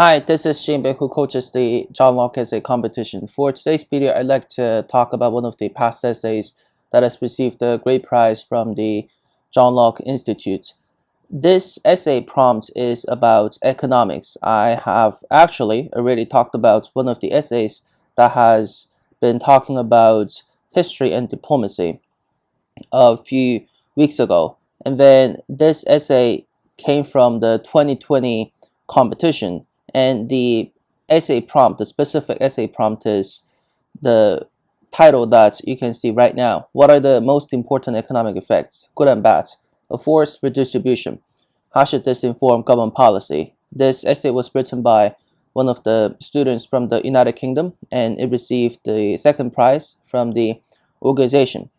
Hi, this is Shinbei who coaches the John Locke Essay Competition. For today's video, I'd like to talk about one of the past essays that has received a great prize from the John Locke Institute. This essay prompt is about economics. I have actually already talked about one of the essays that has been talking about history and diplomacy a few weeks ago. And then this essay came from the 2020 competition. And the essay prompt, the specific essay prompt is the title that you can see right now. What are the most important economic effects, good and bad, of forced redistribution? How should this inform government policy? This essay was written by one of the students from the United Kingdom, and it received the second prize from the organization.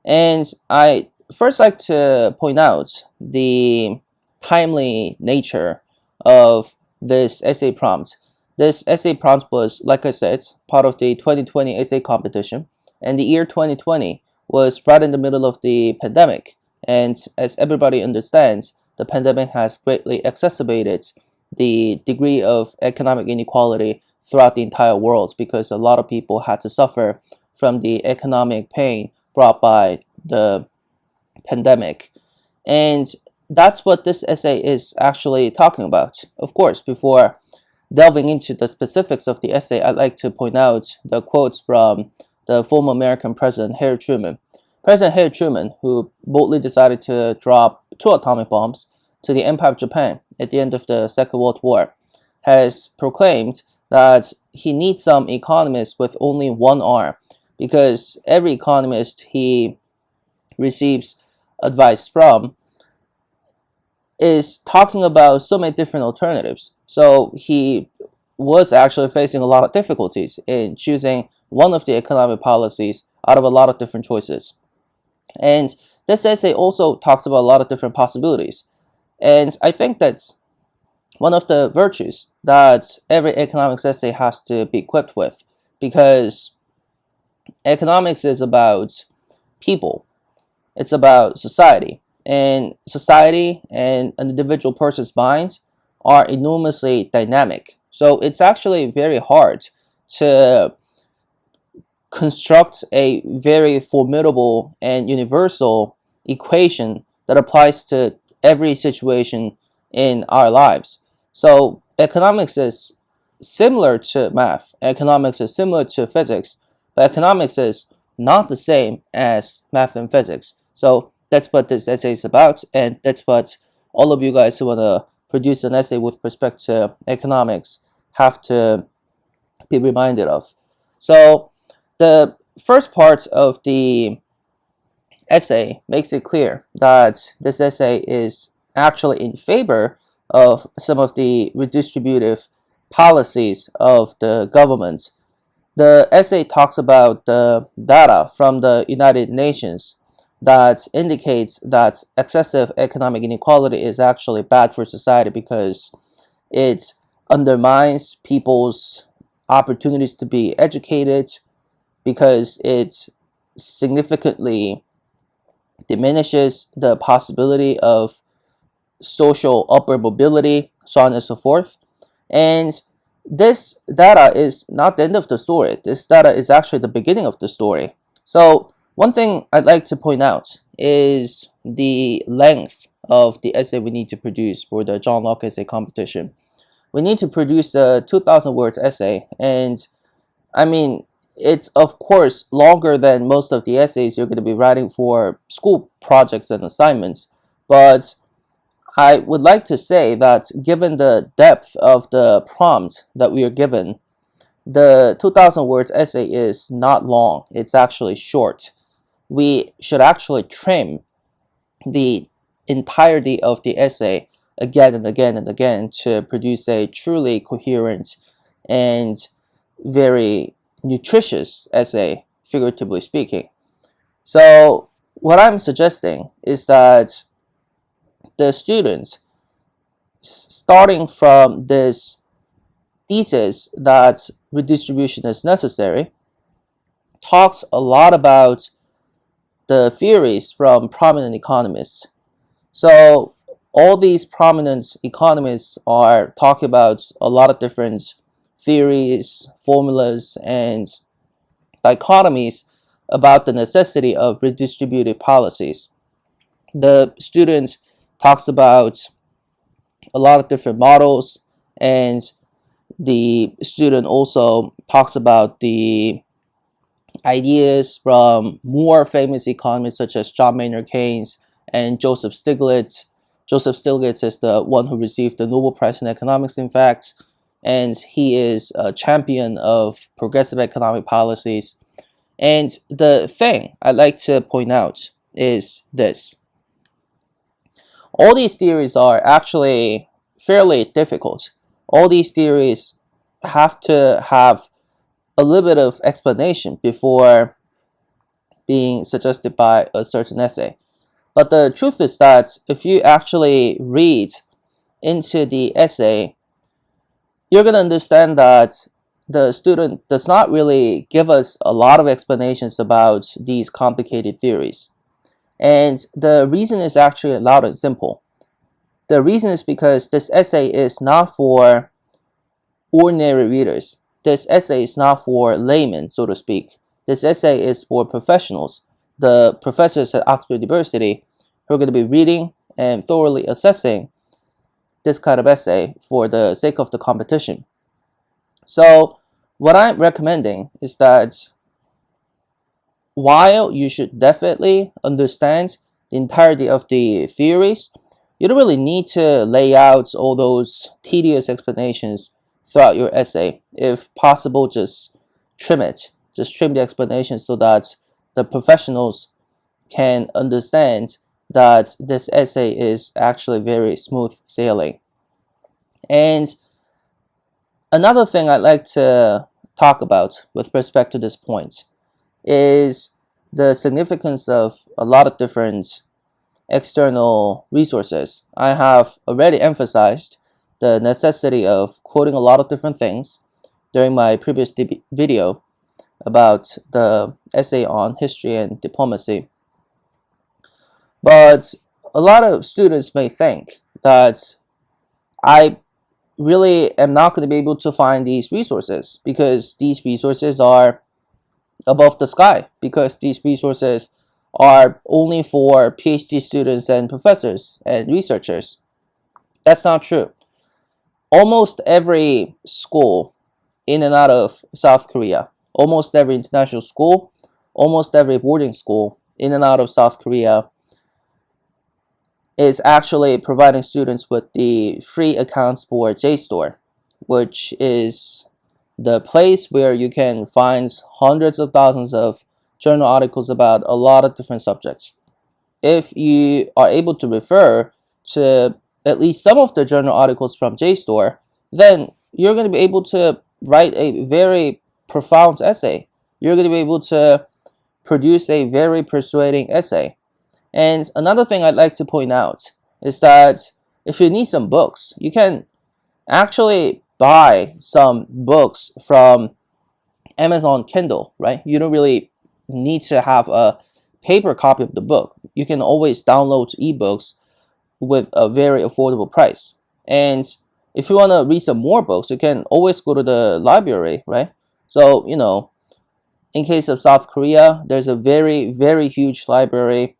And I first like to point out the timely nature of this essay prompt. This essay prompt was, like I said, part of the 2020 essay competition, and the year 2020 was right in the middle of the pandemic. And as everybody understands, the pandemic has greatly exacerbated the degree of economic inequality throughout the entire world because a lot of people had to suffer from the economic pain brought by the pandemic. And that's what this essay is actually talking about. Of course, before delving into the specifics of the essay, I'd like to point out the quotes from the former American President Harry Truman. President Harry Truman, who boldly decided to drop 2 atomic bombs to the Empire of Japan at the end of the Second World War, has proclaimed that he needs some economists with only one arm, because every economist he receives advice from is talking about so many different alternatives. So he was actually facing a lot of difficulties in choosing one of the economic policies out of a lot of different choices. And this essay also talks about a lot of different possibilities. And I think that's one of the virtues that every economics essay has to be equipped with, because economics is about people. It's about society. And society and an individual person's minds are enormously dynamic. So it's actually very hard to construct a very formidable and universal equation that applies to every situation in our lives. So economics is similar to math. Economics is similar to physics, but economics is not the same as math and physics. So that's what this essay is about, and that's what all of you guys who want to produce an essay with respect to economics have to be reminded of. So the first part of the essay makes it clear that this essay is actually in favor of some of the redistributive policies of the government. The essay talks about the data from the United Nations that indicates that excessive economic inequality is actually bad for society because it undermines people's opportunities to be educated, because it significantly diminishes the possibility of social upward mobility, so on and so forth. And this data is not the end of the story. This data is actually the beginning of the story. So one thing I'd like to point out is the length of the essay we need to produce for the John Locke Essay Competition. We need to produce a 2,000 words essay, and I mean, it's of course longer than most of the essays you're going to be writing for school projects and assignments, but I would like to say that given the depth of the prompt that we are given, the 2,000 words essay is not long. It's actually short. We should actually trim the entirety of the essay again and again and again to produce a truly coherent and very nutritious essay, figuratively speaking. So what I'm suggesting is that the students, starting from this thesis that redistribution is necessary, talks a lot about the theories from prominent economists. So all these prominent economists are talking about a lot of different theories, formulas, and dichotomies about the necessity of redistributive policies. The student talks about a lot of different models, and the student also talks about the ideas from more famous economists such as John Maynard Keynes and Joseph Stiglitz. Joseph Stiglitz is the one who received the Nobel Prize in Economics, in fact, and he is a champion of progressive economic policies. And the thing I'd like to point out is this. All these theories are actually fairly difficult. All these theories have to have a little bit of explanation before being suggested by a certain essay. But the truth is that if you actually read into the essay, you're going to understand that the student does not really give us a lot of explanations about these complicated theories. And the reason is actually loud and simple. The reason is because this essay is not for ordinary readers. This essay is not for laymen, so to speak. This essay is for professionals, the professors at Oxford University, who are going to be reading and thoroughly assessing this kind of essay for the sake of the competition. So what I'm recommending is that while you should definitely understand the entirety of the theories, you don't really need to lay out all those tedious explanations throughout your essay. If possible, just trim it. Just trim the explanation so that the professionals can understand that this essay is actually very smooth sailing. And another thing I'd like to talk about with respect to this point is the significance of a lot of different external resources. I have already emphasized the necessity of quoting a lot of different things during my previous video about the essay on history and diplomacy. But a lot of students may think that I really am not going to be able to find these resources because these resources are above the sky, because these resources are only for PhD students and professors and researchers. That's not true. Almost every school in and out of South Korea, almost every international school, almost every boarding school in and out of South Korea is actually providing students with the free accounts for JSTOR, which is the place where you can find hundreds of thousands of journal articles about a lot of different subjects. If you are able to refer to at least some of the journal articles from JSTOR, then you're going to be able to write a very profound essay. You're going to be able to produce a very persuading essay. And another thing I'd like to point out is that if you need some books, you can actually buy some books from Amazon Kindle, right? You don't really need to have a paper copy of the book. You can always download ebooks with a very affordable price. And if you want to read some more books, you can always go to the library, right? So, in case of South Korea, there's a very, very huge library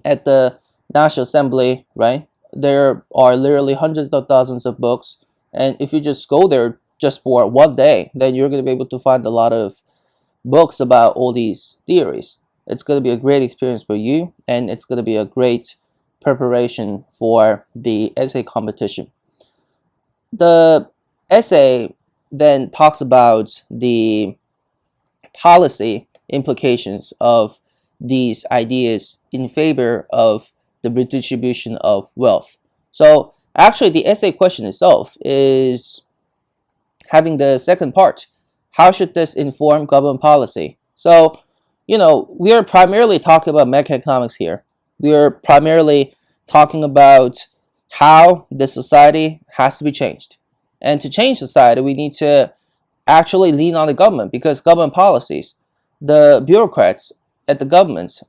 at the National Assembly, right? There are literally hundreds of thousands of books. And if you just go there just for one day, then you're going to be able to find a lot of books about all these theories. It's going to be a great experience for you, and it's going to be a great preparation for the essay competition. The essay then talks about the policy implications of these ideas in favor of the redistribution of wealth. So actually the essay question itself is having the second part. How should this inform government policy? So, we are primarily talking about macroeconomics here. We are primarily talking about how the society has to be changed. And to change society, we need to actually lean on the government, because government policies, the bureaucrats at the government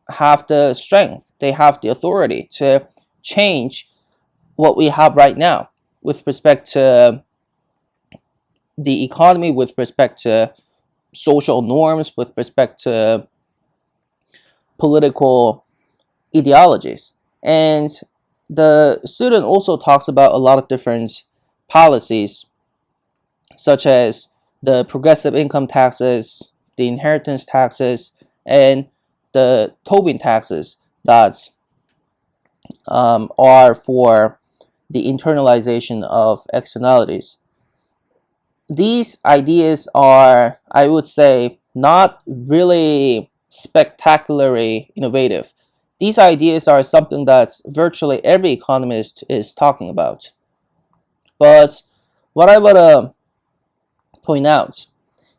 have the strength, they have the authority to change what we have right now with respect to the economy, with respect to social norms, with respect to political ideologies. And the student also talks about a lot of different policies, such as the progressive income taxes, the inheritance taxes, and the Tobin taxes that are for the internalization of externalities. These ideas are, I would say, not really spectacularly innovative. These ideas are something that virtually every economist is talking about. But what I want to point out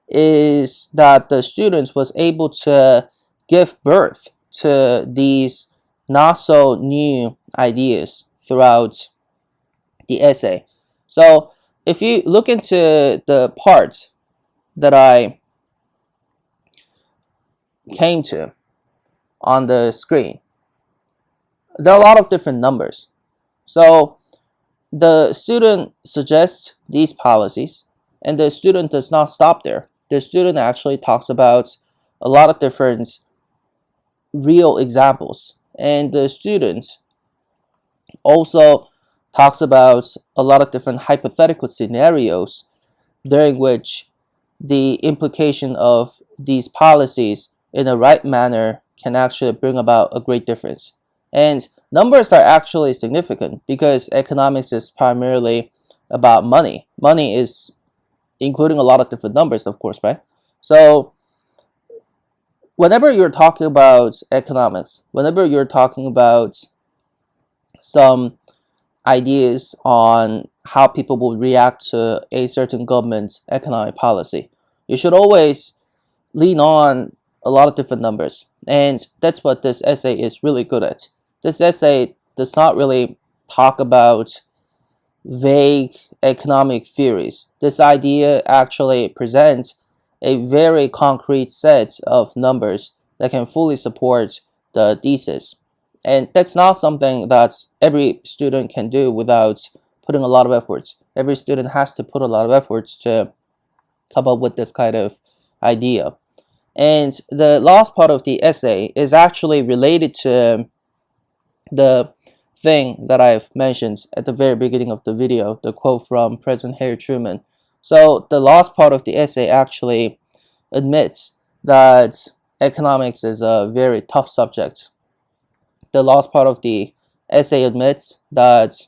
is that the students was able to give birth to these not so new ideas throughout the essay. So if you look into the parts that I came to on the screen, there are a lot of different numbers. So the student suggests these policies, and the student does not stop there. The student actually talks about a lot of different real examples, and the student also talks about a lot of different hypothetical scenarios during which the implication of these policies in the right manner can actually bring about a great difference. And numbers are actually significant because economics is primarily about money. Money is including a lot of different numbers, of course, right? So whenever you're talking about economics, whenever you're talking about some ideas on how people will react to a certain government's economic policy, you should always lean on a lot of different numbers. And that's what this essay is really good at. This essay does not really talk about vague economic theories. This idea actually presents a very concrete set of numbers that can fully support the thesis. And that's not something that every student can do without putting a lot of efforts. Every student has to put a lot of efforts to come up with this kind of idea. And the last part of the essay is actually related to the thing that I've mentioned at the very beginning of the video, the quote from President Harry Truman. So the last part of the essay actually admits that economics is a very tough subject. The last part of the essay admits that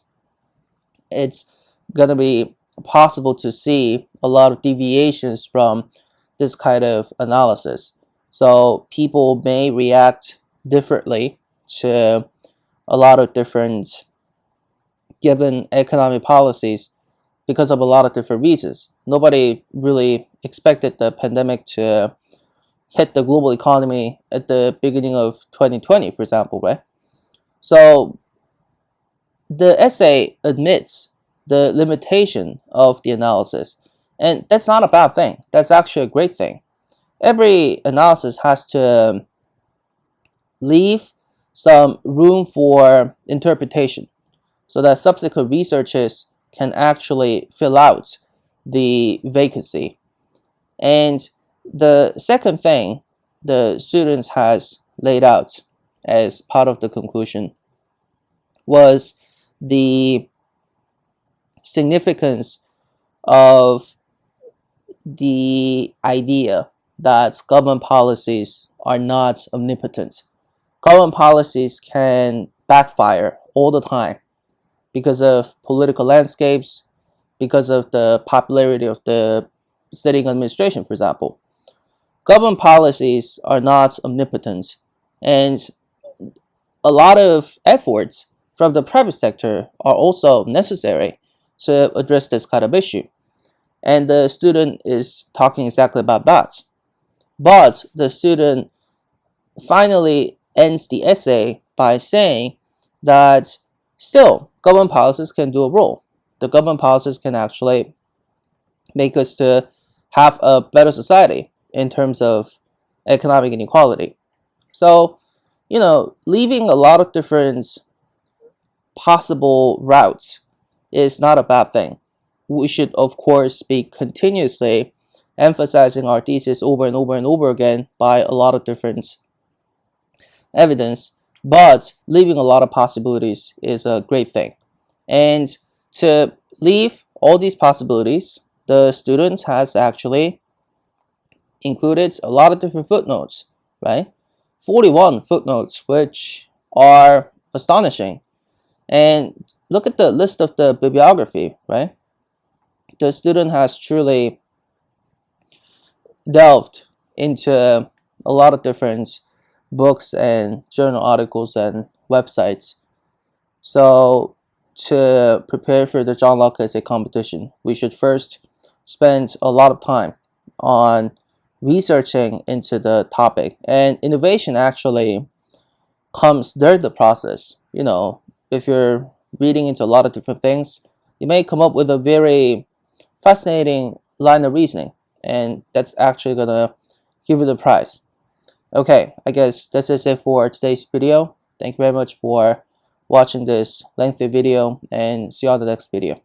it's going to be possible to see a lot of deviations from this kind of analysis. So people may react differently to a lot of different given economic policies because of a lot of different reasons. Nobody really expected the pandemic to hit the global economy at the beginning of 2020, for example, right? So the essay admits the limitation of the analysis, and that's not a bad thing. That's actually a great thing. Every analysis has to leave some room for interpretation so that subsequent researchers can actually fill out the vacancy. And the second thing the students has laid out as part of the conclusion was the significance of the idea that government policies are not omnipotent. Government policies can backfire all the time because of political landscapes, because of the popularity of the sitting administration, for example. Government policies are not omnipotent, and a lot of efforts from the private sector are also necessary to address this kind of issue. And the student is talking exactly about that. But the student finally ends the essay by saying that still, government policies can do a role. The government policies can actually make us to have a better society in terms of economic inequality. So, leaving a lot of different possible routes is not a bad thing. We should, of course, be continuously emphasizing our thesis over and over and over again by a lot of different evidence, but leaving a lot of possibilities is a great thing. And to leave all these possibilities, the student has actually included a lot of different footnotes, right? 41 footnotes, which are astonishing. And look at the list of the bibliography, right? The student has truly delved into a lot of different books and journal articles and websites. So to prepare for the John Locke Essay Competition, we should first spend a lot of time on researching into the topic. And innovation actually comes during the process. You know, if you're reading into a lot of different things, you may come up with a very fascinating line of reasoning, and that's actually gonna give you the prize. Okay, I guess this is it for today's video. Thank you very much for watching this lengthy video, and see you on the next video.